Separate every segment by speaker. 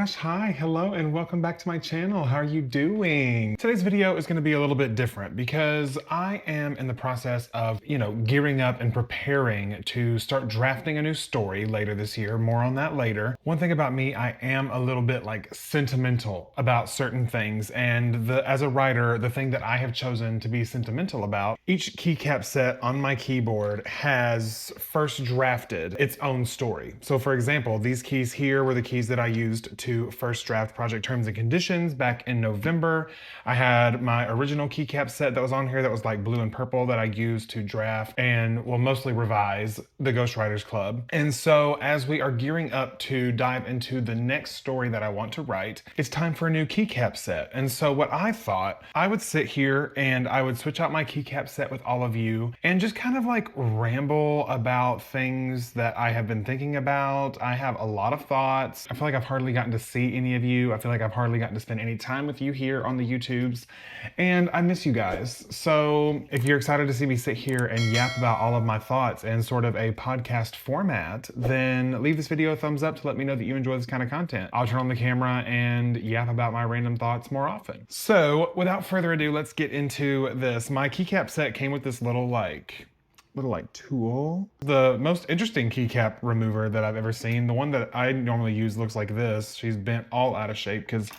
Speaker 1: gosh, hi, hello, and welcome back to my channel. How are you doing? Today's video is going to be a little bit different because I am in the process of, gearing up and preparing to start drafting a new story later this year. More on that later. One thing about me, I am a little bit sentimental about certain things, and as a writer, the thing that I have chosen to be sentimental about, each keycap set on my keyboard has first drafted its own story. So for example, these keys here were the keys that I used to first draft project terms and conditions back in November. I had my original keycap set that was on here that was like blue and purple that I used to draft and will mostly revise the Ghostwriters Club. And so as we are gearing up to dive into the next story that I want to write, it's time for a new keycap set. And so what I thought, I would sit here and I would switch out my keycap set with all of you and just kind of ramble about things that I have been thinking about. I have a lot of thoughts. I feel like I've hardly gotten to see any of you. I feel like I've hardly gotten to spend any time with you here on the YouTubes, and I miss you guys. So if you're excited to see me sit here and yap about all of my thoughts in sort of a podcast format, then leave this video a thumbs up to let me know that you enjoy this kind of content. I'll turn on the camera and yap about my random thoughts more often. So without further ado, let's get into this. My keycap set came with this little tool. The most interesting keycap remover that I've ever seen. The one that I normally use looks like this. She's bent all out of shape because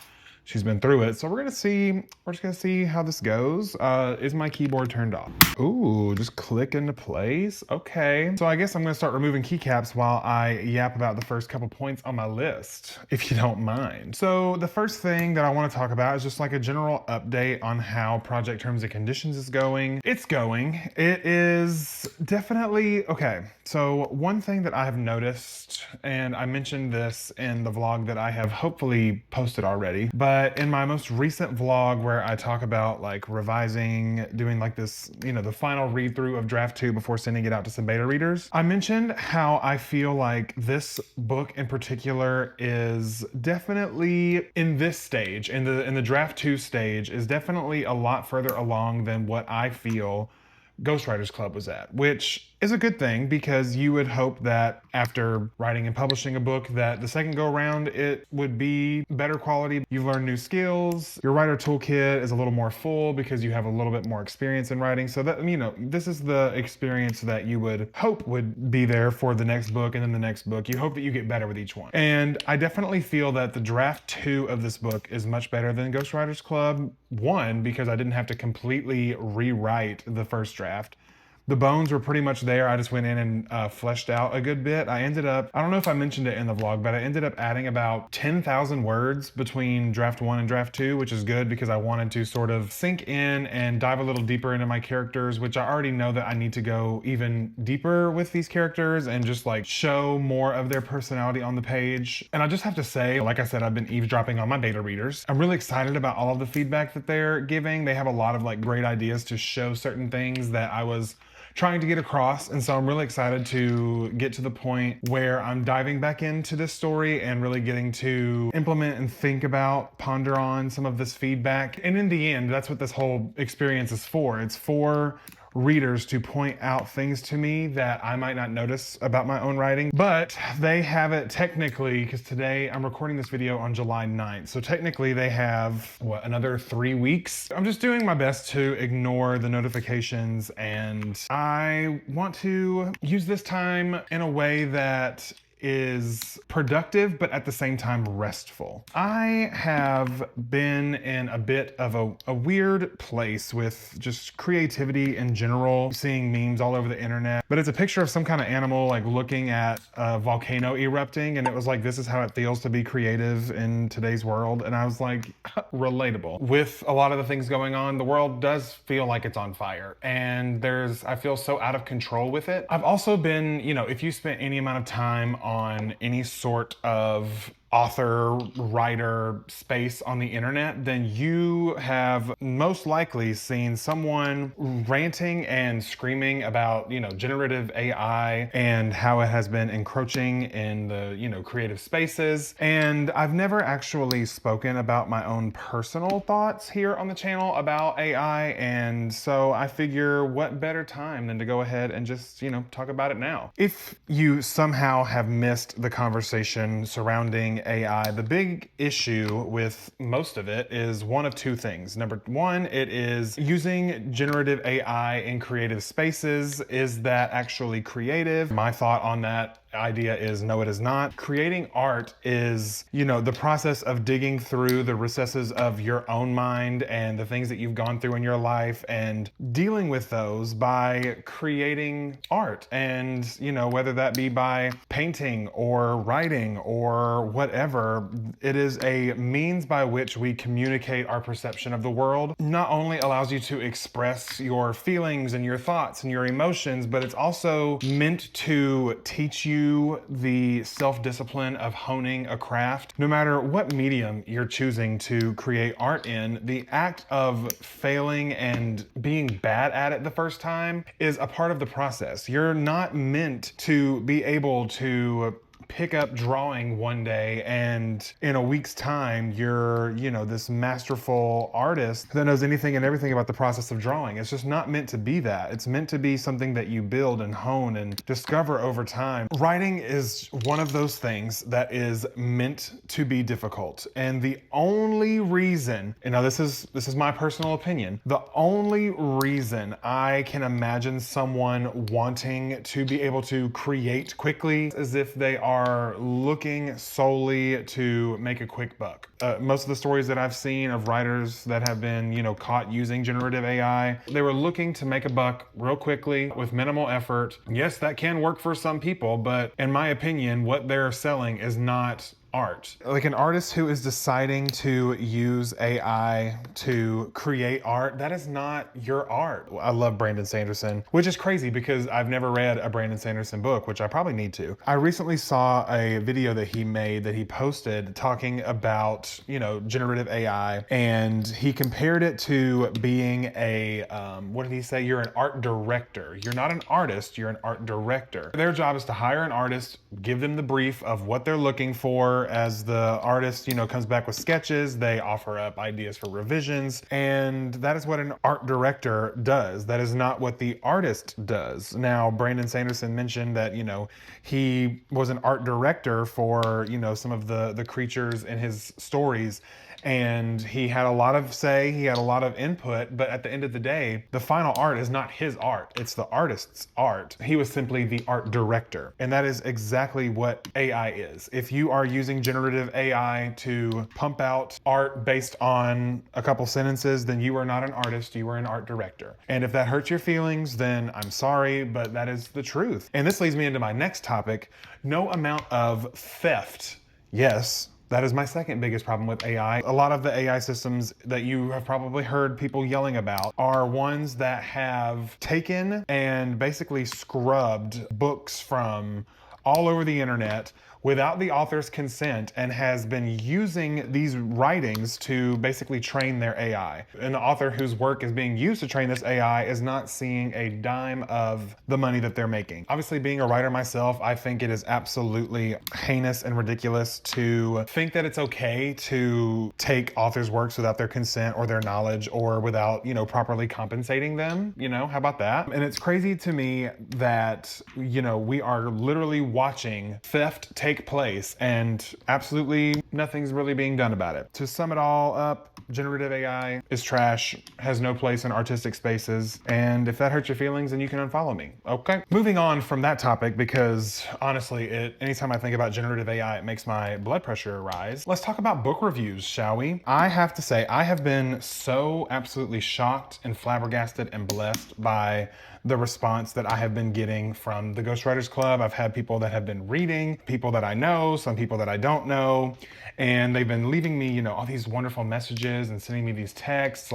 Speaker 1: she's been through it. So we're just gonna see how this goes. Is my keyboard turned off? Ooh, just click into place. Okay. So I guess I'm gonna start removing keycaps while I yap about the first couple points on my list, if you don't mind. So the first thing that I wanna talk about is just like a general update on how project terms and conditions is going. It's going. It is definitely, okay. So one thing that I have noticed, and I mentioned this in the vlog that I have hopefully posted already, but in my most recent vlog where I talk about revising, doing this, the final read through of draft 2 before sending it out to some beta readers, I mentioned how I feel like this book in particular is definitely in this stage, in the draft 2 stage, is definitely a lot further along than what I feel Ghostwriters Club was at, which is a good thing because you would hope that after writing and publishing a book that the second go around it would be better quality. You've learned new skills. Your writer toolkit is a little more full because you have a little bit more experience in writing. So that, this is the experience that you would hope would be there for the next book and then the next book. You hope that you get better with each one. And I definitely feel that the draft 2 of this book is much better than Ghostwriters Club 1 because I didn't have to completely rewrite the first draft. The bones were pretty much there. I just went in and fleshed out a good bit. I ended up, I don't know if I mentioned it in the vlog, but I ended up adding about 10,000 words between draft 1 and draft 2, which is good because I wanted to sort of sink in and dive a little deeper into my characters, which I already know that I need to go even deeper with these characters and just show more of their personality on the page. And I just have to say, like I said, I've been eavesdropping on my beta readers. I'm really excited about all of the feedback that they're giving. They have a lot of great ideas to show certain things that I was trying to get across, and so I'm really excited to get to the point where I'm diving back into this story and really getting to implement and think about, ponder on some of this feedback. And in the end, that's what this whole experience is for. It's for readers to point out things to me that I might not notice about my own writing, but they have it technically, because today I'm recording this video on July 9th. So technically they have, another 3 weeks? I'm just doing my best to ignore the notifications, and I want to use this time in a way that is productive, but at the same time restful. I have been in a bit of a weird place with just creativity in general, seeing memes all over the internet, but it's a picture of some kind of animal looking at a volcano erupting, and it was this is how it feels to be creative in today's world. And I was relatable. With a lot of the things going on, the world does feel like it's on fire, and I feel so out of control with it. I've also been, if you spent any amount of time on any sort of author, writer space on the internet, then you have most likely seen someone ranting and screaming about, generative AI and how it has been encroaching in the, creative spaces. And I've never actually spoken about my own personal thoughts here on the channel about AI. And so I figure what better time than to go ahead and just, talk about it now. If you somehow have missed the conversation surrounding AI, the big issue with most of it is one of two things. Number one, it is using generative AI in creative spaces. Is that actually creative? My thought on that idea is no, it is not. Creating art is, the process of digging through the recesses of your own mind and the things that you've gone through in your life and dealing with those by creating art. And, whether that be by painting or writing or whatever, it is a means by which we communicate our perception of the world. Not only allows you to express your feelings and your thoughts and your emotions, but it's also meant to teach you the self-discipline of honing a craft. No matter what medium you're choosing to create art in, the act of failing and being bad at it the first time is a part of the process. You're not meant to be able to pick up drawing one day and in a week's time you're this masterful artist that knows anything and everything about the process of drawing. It's just not meant to be that. It's meant to be something that you build and hone and discover over time. Writing is one of those things that is meant to be difficult, and the only reason, this is my personal opinion, the only reason I can imagine someone wanting to be able to create quickly is if they are looking solely to make a quick buck. Most of the stories that I've seen of writers that have been, caught using generative AI, they were looking to make a buck real quickly with minimal effort. Yes, that can work for some people, but in my opinion, what they're selling is not art. Like an artist who is deciding to use AI to create art, that is not your art. I love Brandon Sanderson, which is crazy because I've never read a Brandon Sanderson book, which I probably need to. I recently saw a video that he made that he posted talking about, generative AI, and he compared it to being a, what did he say? You're an art director. You're not an artist, you're an art director. Their job is to hire an artist, give them the brief of what they're looking for. As the artist, comes back with sketches, they offer up ideas for revisions, and that is what an art director does. That is not what the artist does. Now, Brandon Sanderson mentioned that, he was an art director for, some of the creatures in his stories, and he had a lot of say, he had a lot of input, but at the end of the day, the final art is not his art, it's the artist's art. He was simply the art director, and that is exactly what AI is. If you are using generative AI to pump out art based on a couple sentences, then you are not an artist, you are an art director. And if that hurts your feelings, then I'm sorry, but that is the truth. And this leads me into my next topic, no amount of theft. Yes, that is my second biggest problem with AI. A lot of the AI systems that you have probably heard people yelling about are ones that have taken and basically scrubbed books from all over the internet without the author's consent and has been using these writings to basically train their AI. An author whose work is being used to train this AI is not seeing a dime of the money that they're making. Obviously, being a writer myself, I think it is absolutely heinous and ridiculous to think that it's okay to take authors' works without their consent or their knowledge or without, properly compensating them. How about that? And it's crazy to me that, we are literally watching theft take place and absolutely nothing's really being done about it. To sum it all up, generative AI is trash, has no place in artistic spaces, and if that hurts your feelings, then you can unfollow me. Okay? Moving on from that topic, because honestly, anytime I think about generative AI, it makes my blood pressure rise. Let's talk about book reviews, shall we? I have to say, I have been so absolutely shocked and flabbergasted and blessed by the response that I have been getting from the Ghostwriters Club. I've had people that have been reading, people that I know, some people that I don't know, and they've been leaving me, all these wonderful messages and sending me these texts.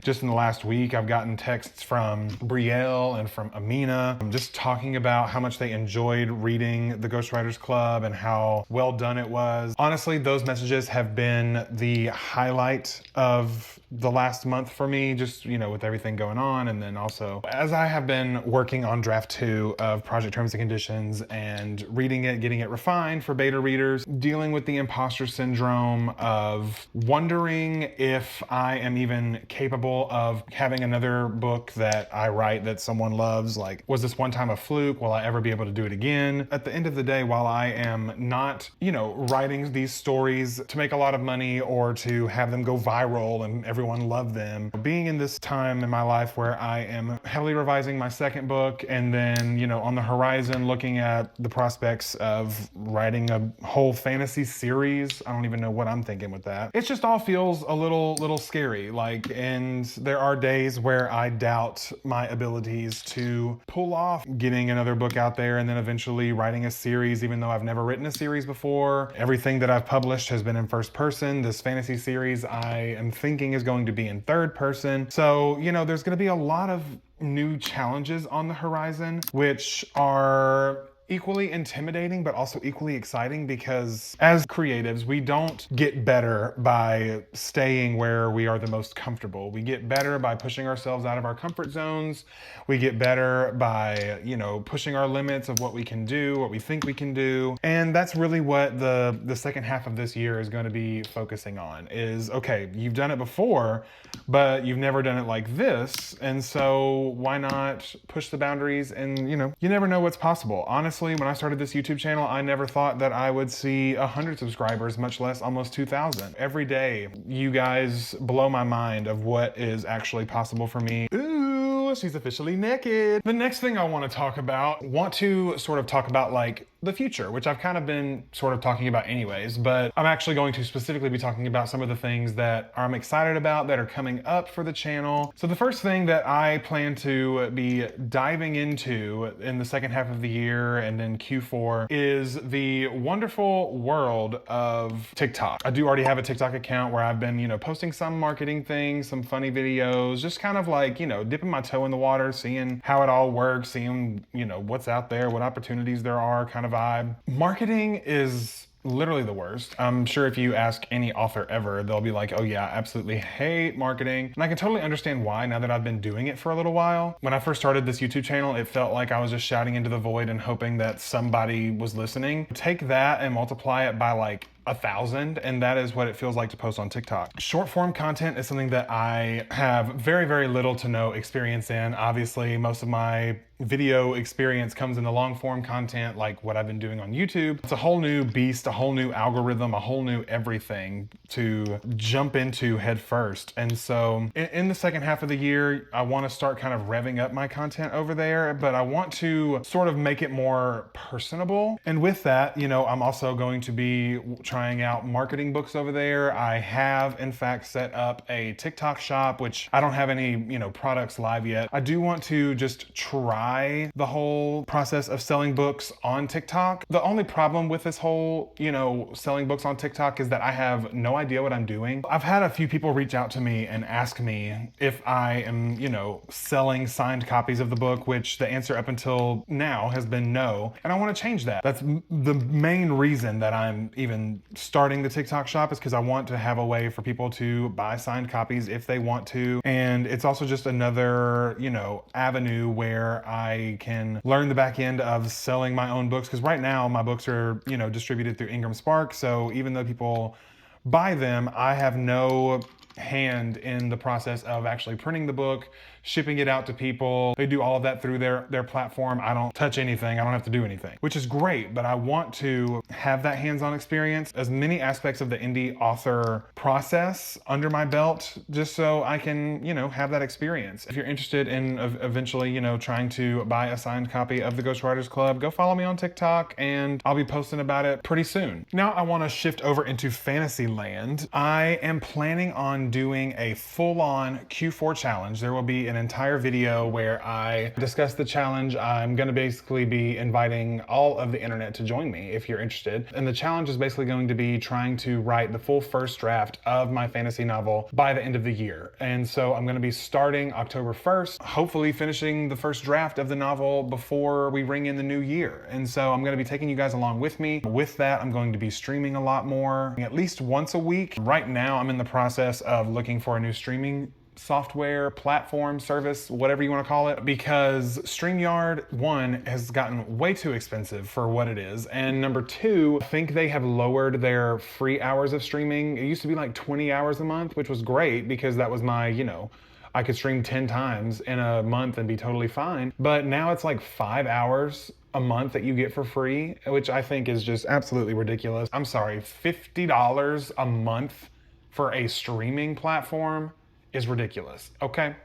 Speaker 1: Just in the last week, I've gotten texts from Brielle and from Amina, just talking about how much they enjoyed reading the Ghostwriters Club and how well done it was. Honestly, those messages have been the highlight of the last month for me, just, with everything going on. And then also, as I have been working on draft 2 of Project Terms and Conditions and reading it, getting it refined, fine for beta readers, dealing with the imposter syndrome of wondering if I am even capable of having another book that I write that someone loves. Like, was this one time a fluke? Will I ever be able to do it again? At the end of the day, while I am not, writing these stories to make a lot of money or to have them go viral and everyone love them, being in this time in my life where I am heavily revising my second book and then, on the horizon looking at the prospects of writing a whole fantasy series. I don't even know what I'm thinking with that. It just all feels a little scary. And there are days where I doubt my abilities to pull off getting another book out there and then eventually writing a series, even though I've never written a series before. Everything that I've published has been in first person. This fantasy series I am thinking is going to be in third person. So, there's going to be a lot of new challenges on the horizon, which are equally intimidating, but also equally exciting, because as creatives, we don't get better by staying where we are the most comfortable. We get better by pushing ourselves out of our comfort zones. We get better by, pushing our limits of what we can do, what we think we can do. And that's really what the second half of this year is going to be focusing on is, okay, you've done it before, but you've never done it like this. And so why not push the boundaries? And, you never know what's possible. Honestly, when I started this YouTube channel, I never thought that I would see 100 subscribers, much less almost 2,000. Every day, you guys blow my mind of what is actually possible for me. Ooh, she's officially naked. The next thing I want to talk about, sort of talk about like the future, which I've kind of been sort of talking about anyways, but I'm actually going to specifically be talking about some of the things that I'm excited about that are coming up for the channel. So the first thing that I plan to be diving into in the second half of the year and in Q4 is the wonderful world of TikTok. I do already have a TikTok account where I've been, posting some marketing things, some funny videos, just kind of like, dipping my toe in the water, seeing how it all works, seeing, what's out there, what opportunities there are, kind of vibe. Marketing is literally the worst. I'm sure if you ask any author ever, they'll be like, oh yeah, I absolutely hate marketing. And I can totally understand why now that I've been doing it for a little while. When I first started this YouTube channel, it felt like I was just shouting into the void and hoping that somebody was listening. Take that and multiply it by like 1,000, and that is what it feels like to post on TikTok. Short form content is something that I have very, very little to no experience in. Obviously, most of my video experience comes in the long form content, like what I've been doing on YouTube. It's a whole new beast, a whole new algorithm, a whole new everything to jump into head first. And so in the second half of the year, I want to start kind of revving up my content over there, but I want to sort of make it more personable. And with that, I'm also going to be trying out marketing books over there. I have in fact set up a TikTok shop, which I don't have any, products live yet. I do want to just try the whole process of selling books on TikTok. The only problem with this whole, selling books on TikTok is that I have no idea what I'm doing. I've had a few people reach out to me and ask me if I am, selling signed copies of the book, which the answer up until now has been no. And I want to change that. That's the main reason that I'm even starting the TikTok shop, is because I want to have a way for people to buy signed copies if they want to. And it's also just another, avenue where I can learn the back end of selling my own books. Because right now my books are, distributed through Ingram Spark. So even though people buy them, I have no hand in the process of actually printing the book, shipping it out to people. They do all of that through their platform. I don't touch anything. I don't have to do anything, which is great, but I want to have that hands-on experience, as many aspects of the indie author process under my belt, just so I can, have that experience. If you're interested in eventually, trying to buy a signed copy of the Ghostwriters Club, go follow me on TikTok and I'll be posting about it pretty soon. Now I want to shift over into fantasy land. I am planning on doing a full-on Q4 challenge. There will be an entire video where I discuss the challenge. I'm going to basically be inviting all of the internet to join me if you're interested. And the challenge is basically going to be trying to write the full first draft of my fantasy novel by the end of the year. And so I'm going to be starting October 1st, hopefully finishing the first draft of the novel before we ring in the new year. And so I'm going to be taking you guys along with me. With that, I'm going to be streaming a lot more, at least once a week. Right now, I'm in the process of looking for a new streaming software, platform, service, whatever you want to call it, because StreamYard, one, has gotten way too expensive for what it is, and number two, I think they have lowered their free hours of streaming. It used to be like 20 hours a month, which was great because that was my, I could stream 10 times in a month and be totally fine. But now it's like 5 hours a month that you get for free, which I think is just absolutely ridiculous. I'm sorry, $50 a month for a streaming platform is ridiculous, okay?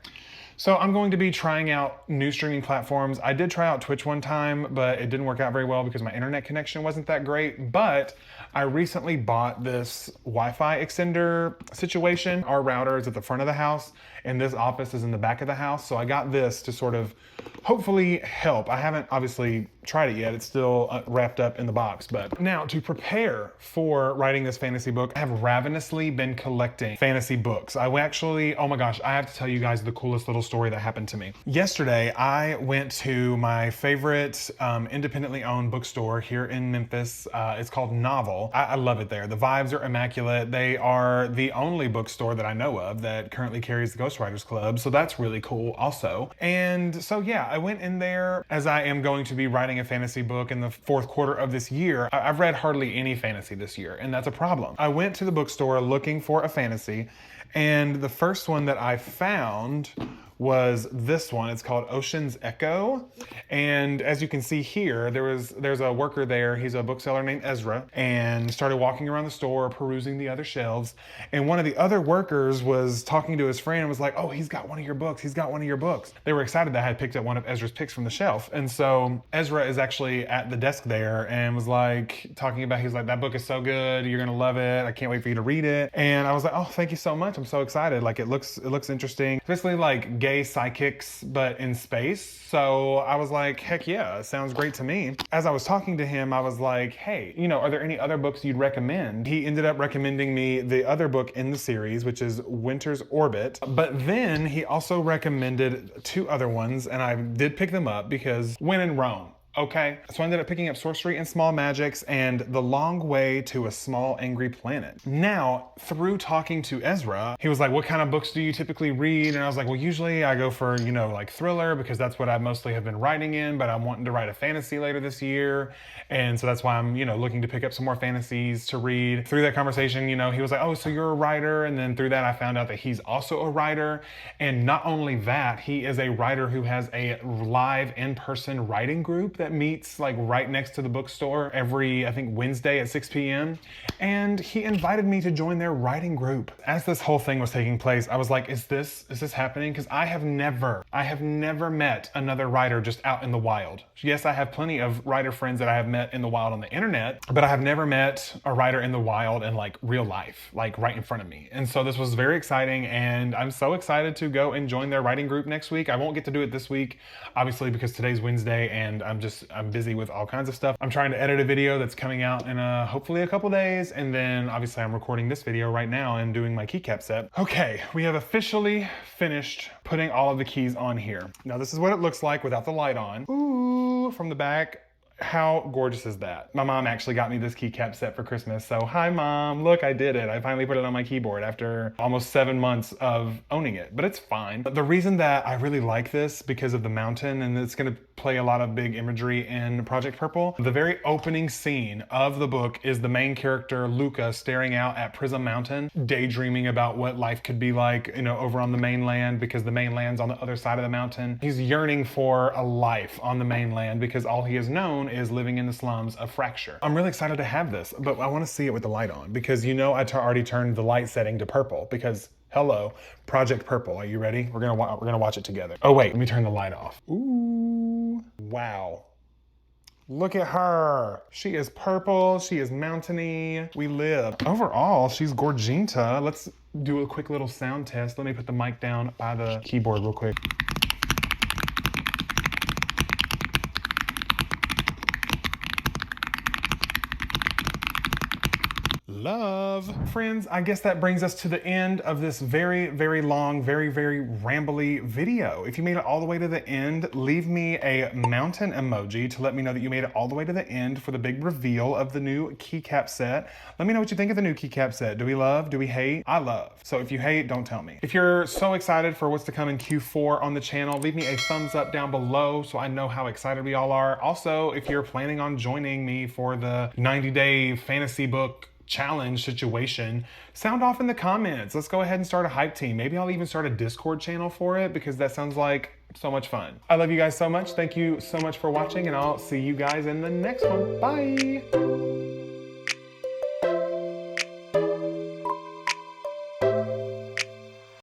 Speaker 1: So I'm going to be trying out new streaming platforms. I did try out Twitch one time, but it didn't work out very well because my internet connection wasn't that great. But I recently bought this Wi-Fi extender situation. Our router is at the front of the house and this office is in the back of the house. So I got this to sort of hopefully help. I haven't obviously tried it yet. It's still wrapped up in the box. But now to prepare for writing this fantasy book, I have ravenously been collecting fantasy books. I actually, oh my gosh, I have to tell you guys the coolest little story that happened to me. Yesterday, I went to my favorite independently owned bookstore here in Memphis. It's called Novel. I love it there. The vibes are immaculate. They are the only bookstore that I know of that currently carries the Ghostwriters Club. So that's really cool also. And so yeah, I went in there as I am going to be writing a fantasy book in the fourth quarter of this year. I've read hardly any fantasy this year, and that's a problem. I went to the bookstore looking for a fantasy, and the first one that I found was this one. It's called Ocean's Echo. And as you can see here, there's a worker there. He's a bookseller named Ezra, and started walking around the store, perusing the other shelves. And one of the other workers was talking to his friend and was like, oh, he's got one of your books. He's got one of your books. They were excited that I had picked up one of Ezra's picks from the shelf. And so Ezra is actually at the desk there and was like talking about, he's like, that book is so good. You're going to love it. I can't wait for you to read it. And I was like, oh, thank you so much. I'm so excited. Like it looks interesting. It's basically like gay psychics, but in space. So I was like, heck yeah, sounds great to me. As I was talking to him, I was like, hey, are there any other books you'd recommend? He ended up recommending me the other book in the series, which is Winter's Orbit. But then he also recommended two other ones, and I did pick them up because when in Rome. Okay, so I ended up picking up Sorcery and Small Magics and The Long Way to a Small Angry Planet. Now, through talking to Ezra, he was like, what kind of books do you typically read? And I was like, well, usually I go for, like thriller because that's what I mostly have been writing in, but I'm wanting to write a fantasy later this year. And so that's why I'm, looking to pick up some more fantasies to read. Through that conversation, he was like, oh, so you're a writer. And then through that, I found out that he's also a writer. And not only that, he is a writer who has a live in-person writing group that meets like right next to the bookstore every, I think, Wednesday at 6 p.m. And he invited me to join their writing group. As this whole thing was taking place, I was like, is this happening? Because I have never met another writer just out in the wild. Yes, I have plenty of writer friends that I have met in the wild on the internet, but I have never met a writer in the wild in like real life, like right in front of me. And so this was very exciting, and I'm so excited to go and join their writing group next week. I won't get to do it this week, obviously, because today's Wednesday and I'm busy with all kinds of stuff. I'm trying to edit a video that's coming out in hopefully a couple days, and then obviously I'm recording this video right now and doing my keycap set. Okay, we have officially finished putting all of the keys on here. Now this is what it looks like without the light on. Ooh, from the back. How gorgeous is that? My mom actually got me this keycap set for Christmas. So hi mom, look, I did it. I finally put it on my keyboard after almost 7 months of owning it, but it's fine. The reason that I really like this because of the mountain, and it's gonna play a lot of big imagery in Project Purple. The very opening scene of the book is the main character, Luca, staring out at Prism Mountain, daydreaming about what life could be like, over on the mainland, because the mainland's on the other side of the mountain. He's yearning for a life on the mainland because all he has known is living in the slums of Fracture. I'm really excited to have this, but I want to see it with the light on because I already turned the light setting to purple because hello, Project Purple. Are you ready? We're gonna watch it together. Oh wait, let me turn the light off. Ooh, wow. Look at her. She is purple, she is mountainy. We live. Overall, she's gorginta. Let's do a quick little sound test. Let me put the mic down by the keyboard real quick. Love. Friends, I guess that brings us to the end of this very, very long, very, very rambly video. If you made it all the way to the end, leave me a mountain emoji to let me know that you made it all the way to the end for the big reveal of the new Keycap set. Let me know what you think of the new Keycap set. Do we love? Do we hate? I love. So if you hate, don't tell me. If you're so excited for what's to come in Q4 on the channel, leave me a thumbs up down below so I know how excited we all are. Also, if you're planning on joining me for the 90-day fantasy book challenge situation, sound off in the comments. Let's go ahead and start a hype team. Maybe I'll even start a Discord channel for it because that sounds like so much fun. I love you guys so much. Thank you so much for watching, and I'll see you guys in the next one. Bye.